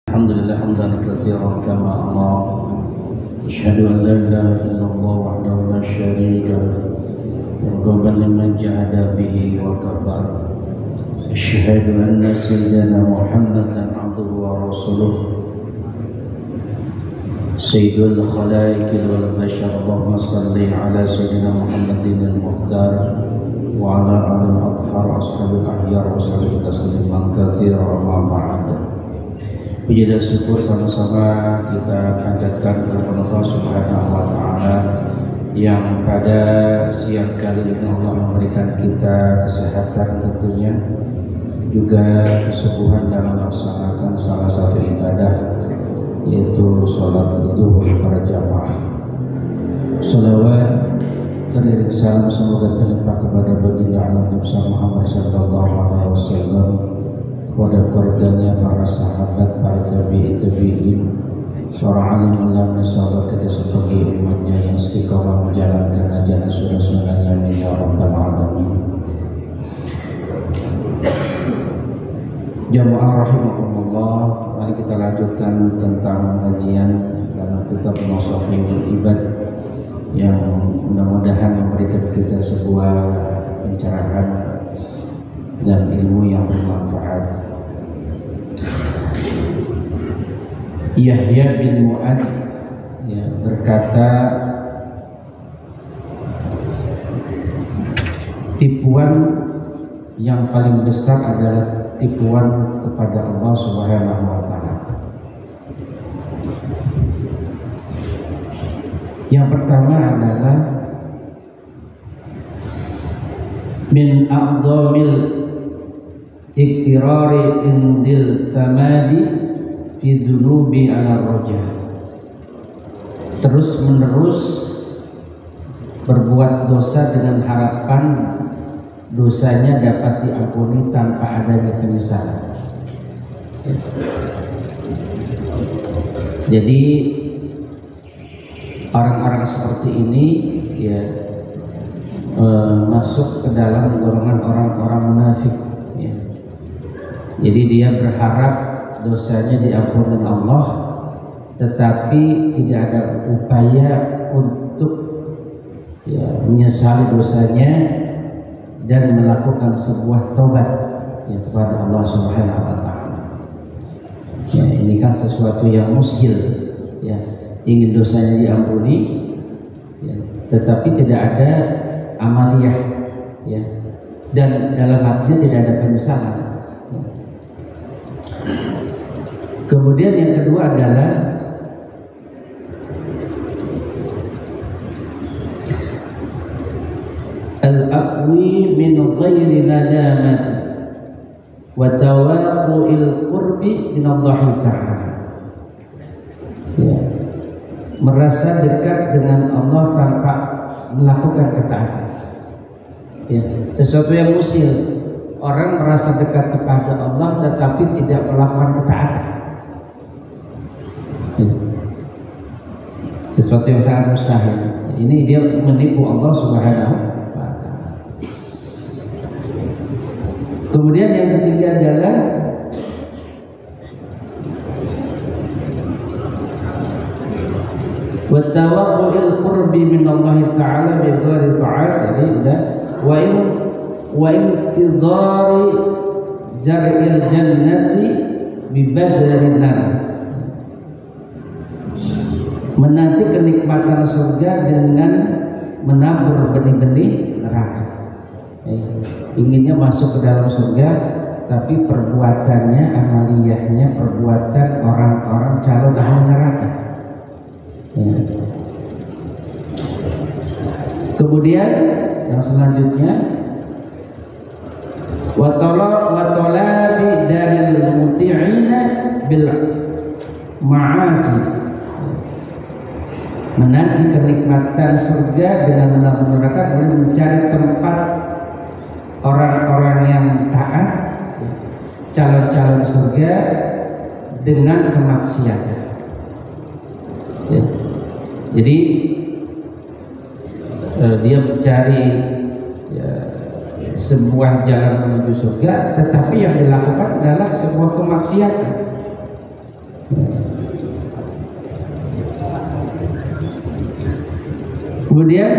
Alhamdulillah hamdan katsiran kama Allah. Asyhadu an la ilaha illallah wahdahu la syarika lahu wa liman jahada bihi wa kafar. Asyhadu anna sayyidana Muhammadan abduhu wa rasuluh. Sayyidul khalaiq wal bashar. Allahumma shalli ala sayyidina Muhammadin al-mukhtar wa ala alihi al-athhar ashabil ahyar wa sallim tasliman katsiran ma ba'd. Puji dan syukur sama-sama kita panjatkan kepada Allah Subhanahu wa Ta'ala yang pada siang kali ini Allah memberikan kita kesehatan, tentunya juga kesubuhan dalam melaksanakan salah satu ibadah, yaitu sholat zuhur berjamaah. Shalawat teriring salam semoga terlimpah kepada baginda Nabi Muhammad sallallahu alaihi wasallam, kepada keluarganya, para sahabat, para tabi'in, para alim ulama, sahabat kita sebagai umatnya yang istiqamah menjalankan ajaran sunnah-sunnahnya. Amin ya rabbal alamin. Jamaah rahimakumullah, mari kita lanjutkan tentang kajian dalam kitab Nashihul Ibad yang mudah-mudahan memberikan kita sebuah pencerahan dan ilmu yang bermanfaat. Yahya bin Mu'adz berkata, tipuan yang paling besar adalah tipuan kepada Allah Subhanahu wa Ta'ala. Yang pertama adalah min a'dhamil iktirari indil tamadi fi dunubi ala roja, terus menerus berbuat dosa dengan harapan dosanya dapat diampuni tanpa adanya penyesalan. Jadi orang-orang seperti ini masuk ke dalam golongan orang-orang munafik. Jadi dia berharap dosanya diampuni Allah, tetapi tidak ada upaya untuk menyesali dosanya dan melakukan sebuah taubat kepada Allah Subhanahu wa Ta'ala. Ini kan sesuatu yang mustahil, ingin dosanya diampuni, tetapi tidak ada amaliyah, dan dalam hatinya tidak ada penyesalan. Kemudian yang kedua adalah al-aqwi min ghairi nadamati wa tawaqu'il qurbi min Allah Ta'ala. Merasa dekat dengan Allah tanpa melakukan ketaatan. Sesuatu yang mustahil. Orang merasa dekat kepada Allah tetapi tidak melakukan ketaatan. Sesuatu yang sangat mustahil. Ini dia menipu Allah Subhanahu wa Ta'ala. Kemudian yang ketiga adalah wa tawaqqu'il qurbi min Allah Ta'ala bi ghairi ta'at, jadi wa intidari jar'il jannati bi badrin nar, menanti kenikmatan surga dengan menabur benih-benih neraka. Inginnya masuk ke dalam surga, tapi perbuatannya, amaliyahnya, perbuatan orang-orang calon ahli neraka. Kemudian yang selanjutnya wa talabi daril muti'ina bil ma'asi, menanti kenikmatan surga dengan menabur neraka, kemudian mencari tempat orang-orang yang taat, calon-calon surga dengan kemaksiatan. Jadi dia mencari sebuah jalan menuju surga, tetapi yang dilakukan adalah sebuah kemaksiatan. Kemudian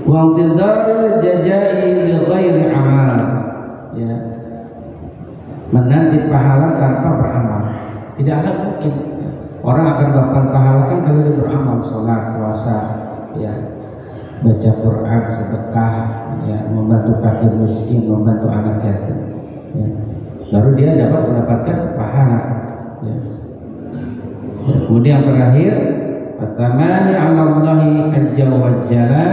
wa'tidharul jazaa'i bi ghairi amal, ya, menanti pahala tanpa beramal. Tidak akan mungkin orang akan dapat pahala kan kalau dia beramal, sholat, puasa, ya, baca Quran, sedekah, ya, membantu fakir miskin, membantu anak yatim, ya. Baru dia dapat mendapatkan pahala, ya. Kemudian yang terakhir, pertamanya Allahi azza wa jalla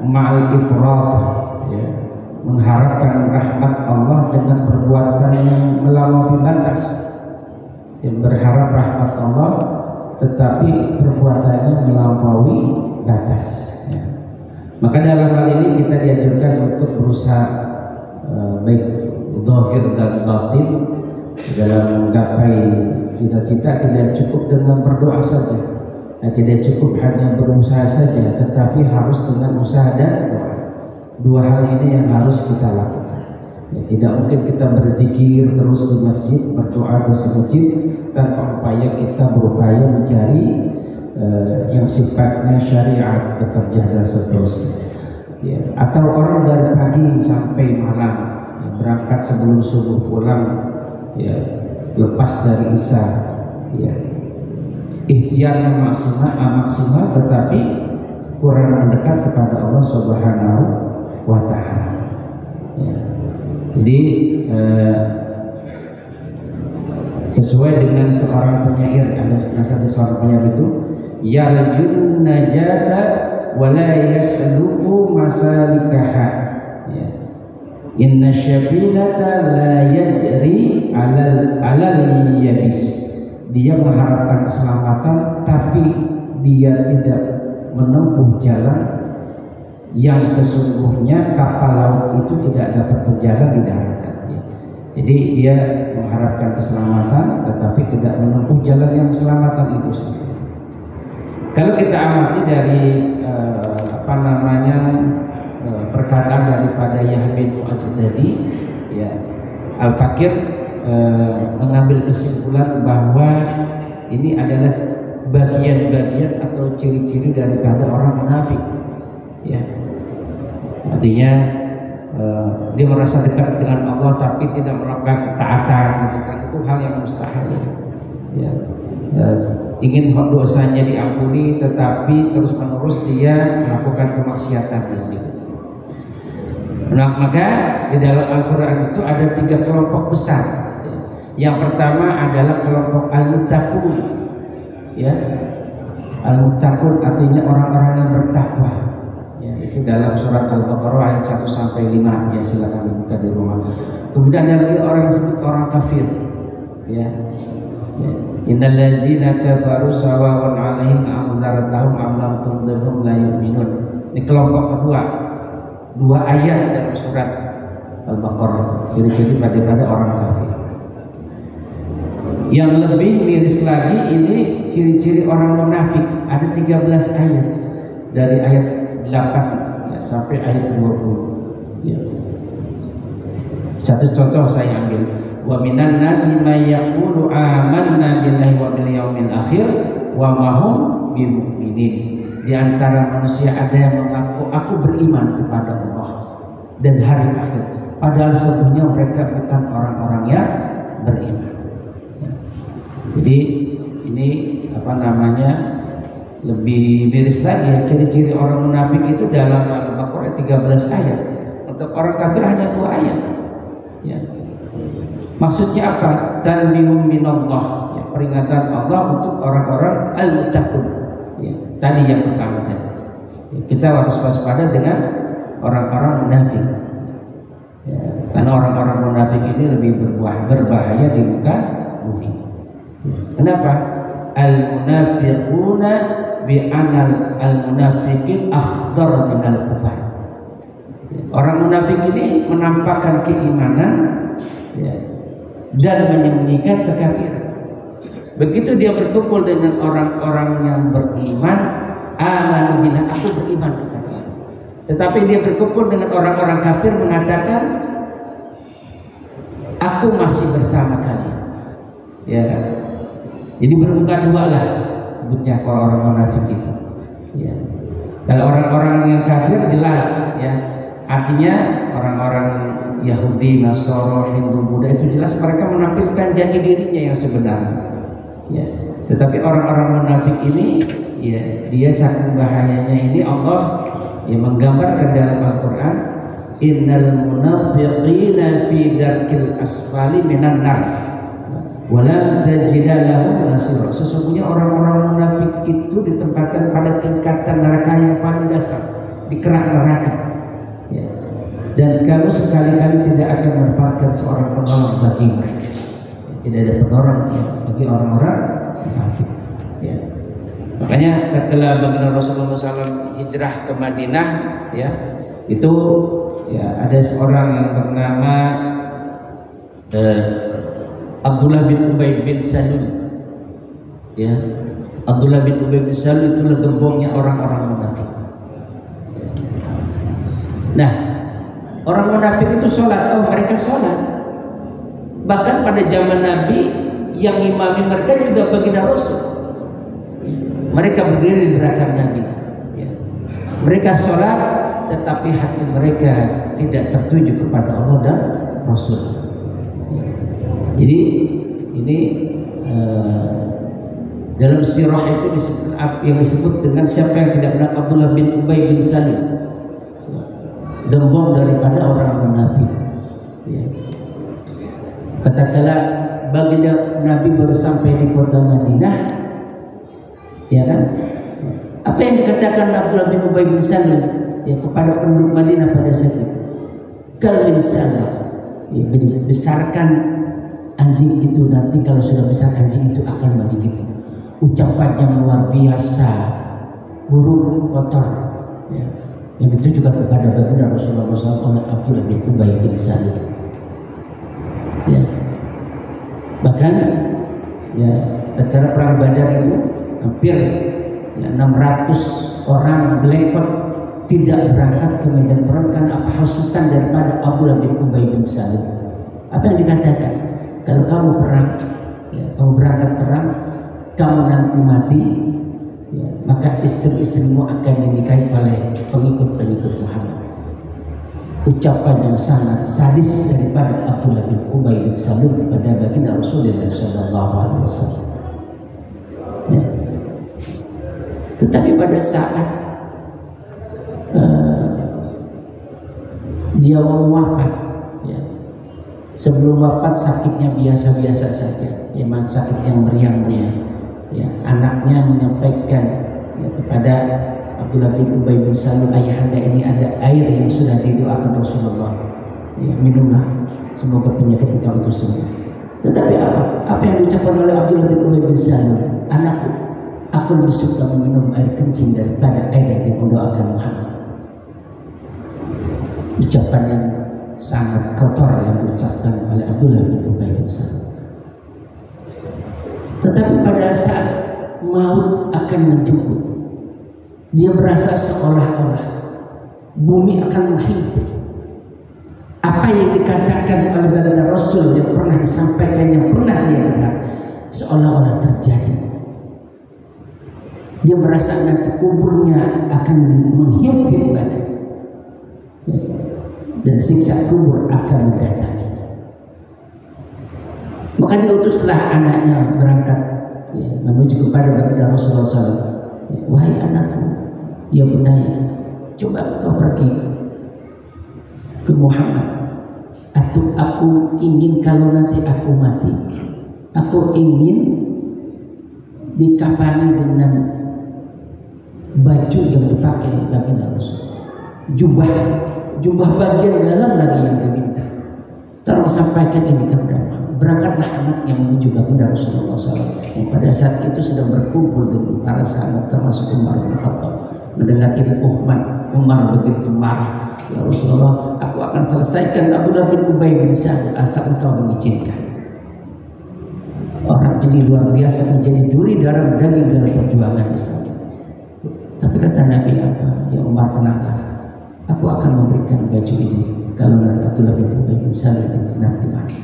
ma'al ifrat, ya, mengharapkan rahmat Allah dengan perbuatan yang melampaui batas, ya, berharap rahmat Allah tetapi perbuatannya melampaui batas, ya. Maka dalam hal ini kita dianjurkan untuk berusaha baik zahir dan batin dalam menggapai cita-cita. Tidak cukup dengan berdoa saja, tidak cukup hanya berusaha saja, tetapi harus dengan usaha dan doa. Dua hal ini yang harus kita lakukan, ya. Tidak mungkin kita berzikir terus di masjid, berdoa terus di masjid tanpa upaya kita berupaya mencari yang sifatnya syariat, bekerja dan seterusnya, ya. Atau orang dari pagi sampai malam, ya, berangkat sebelum subuh, pulang, ya, lepas dari isya, ya, ikhtiarnya maksimal tetapi kurang mendekat kepada Allah Subhanahu wa ta'ala, ya. Jadi sesuai dengan seorang penyair, ada nasihat seorang penyair itu, yarjun najata wa la yasluku masalikaha, ya. Inna syafinata la yajri alal yabis. Dia mengharapkan keselamatan tapi dia tidak menempuh jalan yang sesungguhnya kapal laut itu tidak dapat berjalan di daratan. Jadi dia mengharapkan keselamatan tetapi tidak menempuh jalan yang keselamatan itu sendiri. Kalau kita amati dari perkataan daripada Yahya bin Mu'adzadi, ya, Al-Fakir mengambil kesimpulan bahwa ini adalah bagian-bagian atau ciri-ciri daripada orang munafik, ya. Artinya dia merasa dekat dengan Allah tapi tidak melakukan ketaatan, gitu kan. Itu hal yang mustahil, ya. Ingin dosanya diampuni tetapi terus menerus dia melakukan kemaksiatan, gitu. Nah, maka di dalam Al-Quran itu ada 3 kelompok besar. Yang pertama adalah kelompok al-muttaqun, ya. Al-muttaqun artinya orang-orang yang bertakwa, ya. Itu dalam surat Al-Baqarah ayat 1-5, ya, silakan dibuka di rumah. Kemudian ada lagi orang yang disebut orang kafir, ya. Innal ladzina kafaru sawa'un 'alaihim a'anzartahum am lam tunzirhum la yu'minun. Ini kelompok kedua, 2 ayat dalam surat Al-Baqarah, ciri-ciri daripada orang kafir. Yang lebih miris lagi, ini ciri-ciri orang munafik. Ada 13 ayat dari ayat 8, ya, sampai ayat 20, ya. Satu contoh saya ambil, wa minan nasi may yaqulu amanna billahi wa bil yaumil akhir wa ma hum bimu'minin. Di antara manusia ada yang mengaku aku beriman kepada Allah dan hari akhir, padahal sesungguhnya mereka bukan orang-orang yang beriman. Jadi ini lebih miris lagi, ya. Ciri-ciri orang munafik itu dalam Al-Baqarah 13 ayat. Untuk orang kafir hanya 2 ayat, ya. Maksudnya apa? Tanbihum minallah, ya, peringatan Allah untuk orang-orang al-muttaqun, ya. Tadi yang pertama tadi, ya, kita harus waspada dengan orang-orang munafik, ya, karena orang-orang munafik ini lebih berbahaya di muka bumi. Kenapa? Al-munafiquna bi'anal al-munafiqin akhdar minal kufar. Orang munafik ini menampakkan keimanan, ya, dan menyembunyikan kekafiran. Begitu dia berkumpul dengan orang-orang yang beriman, amanu billah, aku beriman kepada Allah. Tetapi dia berkumpul dengan orang-orang kafir mengatakan, aku masih bersama kalian, ya. Jadi bermuka dua lah, sebutnya orang munafik itu. Ya. Kalau orang-orang yang kafir jelas, ya, artinya orang-orang Yahudi, Nasara, Hindu, Buddha itu jelas mereka menampilkan jati dirinya yang sebenarnya. Ya. Tetapi orang-orang munafik ini, ya, dia saking bahayanya ini Allah yang menggambarkan dalam Al-Quran, innal munafiqina fi darkil asfali minan nar walam tajida lahum nasira. Sesungguhnya orang-orang munafik itu ditempatkan pada tingkatan neraka yang paling dasar, di kerak neraka, ya. Dan kamu sekali-kali tidak akan mendapatkan seorang penolong bagi mereka. Tidak ada penolong, ya, bagi orang-orang munafik, ya. Makanya setelah baginda Rasulullah SAW hijrah ke Madinah, ya, itu, ya, ada seorang yang bernama Abdullah bin Ubay bin Salul, ya. Abdullah bin Ubay bin Salul itu gembongnya orang-orang munafik. Nah, orang munafik itu sholat, mereka sholat. Bahkan pada zaman Nabi yang imami mereka juga baginda Rasul. Mereka berdiri di belakang Nabi, ya. Mereka sholat, tetapi hati mereka tidak tertuju kepada Allah dan Rasul. Ya. Jadi ini dalam sirah itu disebut, yang disebut dengan siapa yang tidak benar, Abdullah bin Ubay bin Salul, ya. Gembong daripada orang munafik, ya. Katakanlah baginda Nabi baru sampai di kota Madinah, ya kan? Apa yang dikatakan Abdullah bin Ubay bin Salul, ya, kepada penduduk Madinah pada saat itu? Kal insana, ya, besarkan anjing itu, nanti kalau sudah besar anjing itu akan menggigit. Ucapan yang luar biasa, buruk, kotor, ya, yang ditujukan kepada baginda Rasulullah SAW oleh Abdullah bin Ubay bin Salul, ya. Bahkan, ya, tatkala perang Badar itu hampir, ya, 600 orang belekot tidak berangkat ke medan perang karena hasutan daripada Abdullah bin Ubay bin Salul. Apa yang dikatakan? Kalau kamu perang, ya, kamu berangkat perang, kamu nanti mati, ya, maka istri-istrimu akan dinikahi oleh pengikut-pengikut Muhammad. Ucapan yang sangat sadis daripada Abdullah bin Ubay bin Salul kepada baginda Rasulullah SAW. Ya. Tetapi pada saat dia mau wafat, ya, sebelum wafat sakitnya biasa-biasa saja, ya, sakit yang meriang-meriang, ya. Anaknya menyampaikan, ya, kepada Abdullah bin Ubay bin Salul, ayahanda, ini ada air yang sudah didoakan Rasulullah, ya, minumlah, semoga penyakit engkau itu sembuh. Tetapi apa yang diucapkan oleh Abdullah bin Ubay bin Salul? Anakku, aku lebih suka meminum air kencing daripada air yang didoakan Muhammad. Ucapan yang sangat kotor yang diucapkan oleh Abdullah bin Ubay bin Salul. Tetapi pada saat maut akan menjemput, dia merasa seolah-olah bumi akan menghimpit. Apa yang dikatakan oleh baginda Rasul yang pernah disampaikan, yang pernah dia dengar, seolah-olah terjadi. Dia merasa nanti kuburnya akan menghimpit badan, ya, dan siksa kubur akan mendatangi. Maka diutuslah anaknya berangkat, ya, menuju kepada baginda Rasulullah SAW. Ya, wahai anakku, ya bunaya, coba kau pergi ke Muhammad. Atau aku ingin kalau nanti aku mati, aku ingin dikafani dengan baju yang dipakai baginda Rasul, jubah bagian dalam lagi yang diminta. Tolong sampaikan ini kepada Muhammad. Berangkatlah anaknya menuju baginda Rasulullah SAW, yang pada saat itu sedang berkumpul dengan para sahabat termasuk Umar bin Khattab. Mendengar ini Umar begitu marah. Ya Rasulullah, aku akan selesaikan Abdullah bin Ubay bin Salul asal engkau mengizinkan. Orang ini luar biasa, menjadi duri darah daging dalam perjuangan Islam. Tapi kata Nabi apa? Ya Umar, tenanglah, aku akan memberikan baju ini kalau nanti Abdullah bin Ubay bin Salul ini nanti mati.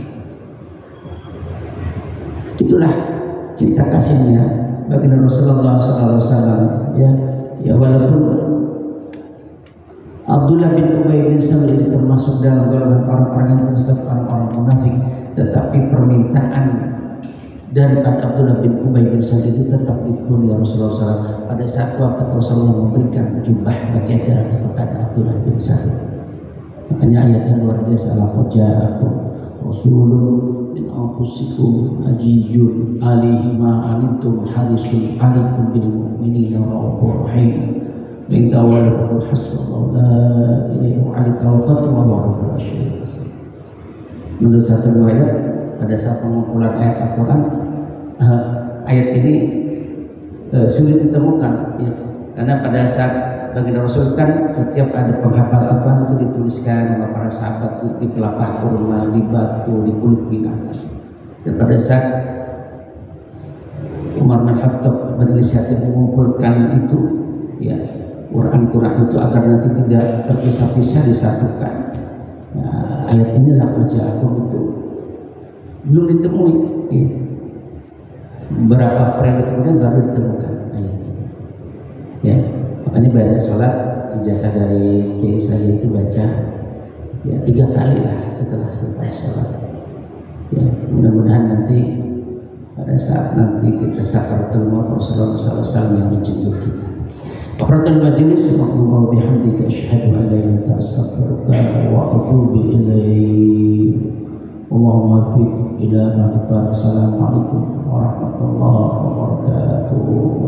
Itulah cinta kasihnya baginda Rasulullah SAW. Ya walaupun Abdullah bin Ubay bin Salul ini termasuk dalam golongan orang-orang yang tersebut orang-orang munafik, tetapi permintaan daripada Abdullah bin Ubay bin Salul itu tetap dipenuhi Rasulullah SAW. Pada saat waktu Rasulullah memberikan jubah bagian kepada Abdullah bin Salul. Makanya ayat yang luar biasa, laqad ja'akum rasulun min anfusikum azizzun 'alaihi ma 'anittum harisun 'alaikum bil mu'minina ra'ufur rahim. Minta walaupun hasbunallahu la ilaha illa huwa tawakkaltu wa huwa rabbul syarif. Menurut satu riwayat pada saat pengumpulan ayat Al-Quran, ayat ini sulit ditemukan, ya. Karena pada saat baginda Rasul kan setiap ada penghafal Al-Quran itu dituliskan oleh para sahabat di pelepah kurma, di batu, di kulit binatang. Dan pada saat Umar bin Khattab berinisiatif mengumpulkan itu, ya, Quran itu agar nanti tidak terpisah-pisah disatukan. Nah, ayat ini laqad ja'akum itu belum ditemui. Ya. Berapa periode kemudian baru ditemukan ayat ini. Ya, makanya pada sholat ijazah dari kiai saya itu baca ya 3 kali lah setelah selesai sholat. Ya, mudah-mudahan nanti pada saat nanti kita sakaratul maut Rasulullah SAW yang menjemput kita. Akhratul majlis subhanallah bihamdika asyhadu an la ilaha illa anta astaghfiruka wa atubu ilaik. Allahumma fi ila ma qad. Assalamualaikum warahmatullahi wabarakatuh.